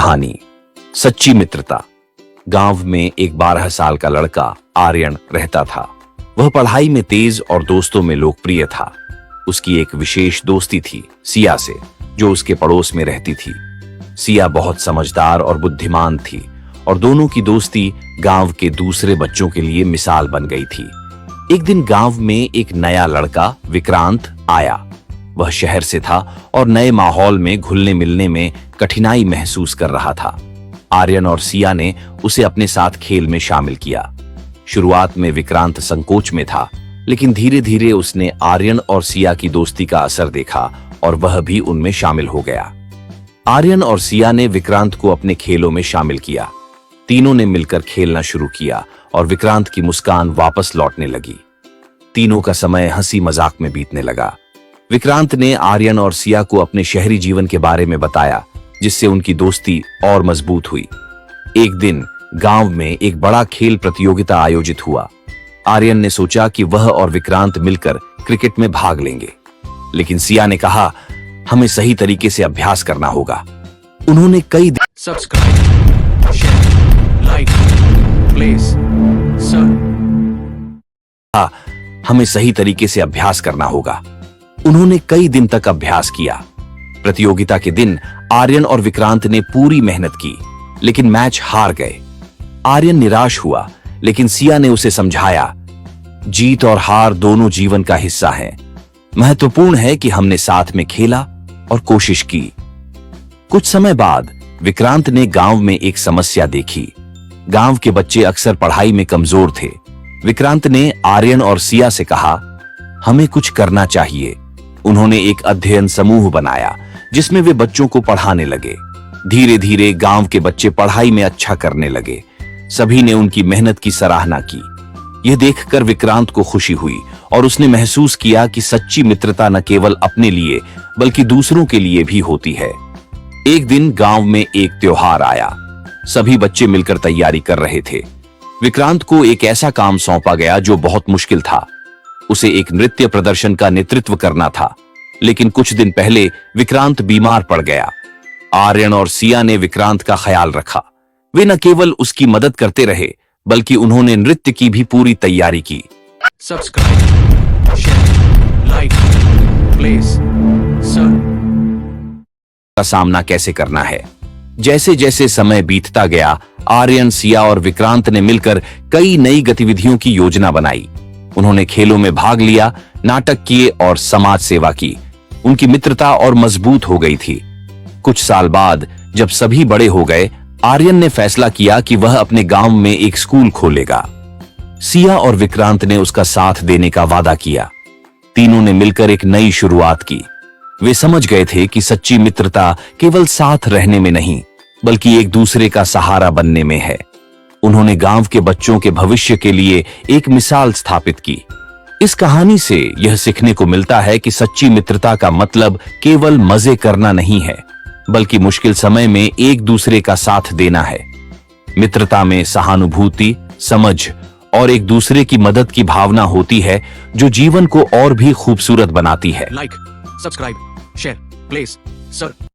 कहानी सच्ची मित्रता। गांव में एक 12 साल का लड़का आर्यन रहता था। वह पढ़ाई में तेज और दोस्तों में लोकप्रिय था। उसकी एक विशेष दोस्ती थी सिया से, जो उसके पड़ोस में रहती थी। सिया बहुत समझदार और बुद्धिमान थी और दोनों की दोस्ती गांव के दूसरे बच्चों के लिए मिसाल बन गई थी। एक दिन गांव में एक नया लड़का विक्रांत आया। वह शहर से था और नए माहौल में घुलने मिलने में कठिनाई महसूस कर रहा था। आर्यन और सिया ने उसे अपने साथ खेल में शामिल किया। शुरुआत में विक्रांत संकोच में था, लेकिन धीरे धीरे उसने आर्यन और सिया की दोस्ती का असर देखा और वह भी उनमें शामिल हो गया। आर्यन और सिया ने विक्रांत को अपने खेलों में शामिल किया। तीनों ने मिलकर खेलना शुरू किया और विक्रांत की मुस्कान वापस लौटने लगी। तीनों का समय हंसी मजाक में बीतने लगा। विक्रांत ने आर्यन और सिया को अपने शहरी जीवन के बारे में बताया, जिससे उनकी दोस्ती और मजबूत हुई। एक दिन गांव में एक बड़ा खेल प्रतियोगिता आयोजित हुआ। आर्यन ने सोचा कि वह और विक्रांत मिलकर क्रिकेट में भाग लेंगे, लेकिन सिया ने कहा, हमें सही तरीके से अभ्यास करना होगा। उन्होंने कई subscribe, share, like, please sir. हमें सही तरीके से अभ्यास करना होगा। उन्होंने कई दिन तक अभ्यास किया। प्रतियोगिता के दिन आर्यन और विक्रांत ने पूरी मेहनत की, लेकिन मैच हार गए। आर्यन निराश हुआ, लेकिन सिया ने उसे समझाया, जीत और हार दोनों जीवन का हिस्सा हैं। महत्वपूर्ण है कि हमने साथ में खेला और कोशिश की। कुछ समय बाद विक्रांत ने गांव में एक समस्या देखी। गांव के बच्चे अक्सर पढ़ाई में कमजोर थे। विक्रांत ने आर्यन और सिया से कहा, हमें कुछ करना चाहिए। उन्होंने एक अध्ययन समूह बनाया, जिसमें वे बच्चों को पढ़ाने लगे। धीरे धीरे गांव के बच्चे पढ़ाई में अच्छा करने लगे। सभी ने उनकी मेहनत की सराहना की। यह देखकर विक्रांत को खुशी हुई और उसने महसूस किया कि सच्ची मित्रता न केवल अपने लिए बल्कि दूसरों के लिए भी होती है। एक दिन गांव में एक त्योहार आया। सभी बच्चे मिलकर तैयारी कर रहे थे। विक्रांत को एक ऐसा काम सौंपा गया जो बहुत मुश्किल था। उसे एक नृत्य प्रदर्शन का नेतृत्व करना था, लेकिन कुछ दिन पहले विक्रांत बीमार पड़ गया। आर्यन और सिया ने विक्रांत का ख्याल रखा। वे न केवल उसकी मदद करते रहे, बल्कि उन्होंने नृत्य की भी पूरी तैयारी की। Subscribe, share, like, please sir. का सामना कैसे करना है। जैसे जैसे समय बीतता गया, आर्यन, सिया और विक्रांत ने मिलकर कई नई गतिविधियों की योजना बनाई। उन्होंने खेलों में भाग लिया, नाटक किए और समाज सेवा की। उनकी मित्रता और मजबूत हो गई थी। कुछ साल बाद जब सभी बड़े हो गए, आर्यन ने फैसला किया कि वह अपने गांव में एक स्कूल खोलेगा। सिया और विक्रांत ने उसका साथ देने का वादा किया। तीनों ने मिलकर एक नई शुरुआत की। वे समझ गए थे कि सच्ची मित्रता केवल साथ रहने में नहीं, बल्कि एक दूसरे का सहारा बनने में है। उन्होंने गांव के बच्चों के भविष्य के लिए एक मिसाल स्थापित की। इस कहानी से यह सीखने को मिलता है कि सच्ची मित्रता का मतलब केवल मजे करना नहीं है, बल्कि मुश्किल समय में एक दूसरे का साथ देना है। मित्रता में सहानुभूति, समझ और एक दूसरे की मदद की भावना होती है, जो जीवन को और भी खूबसूरत बनाती है। Like, subscribe, share, please sir.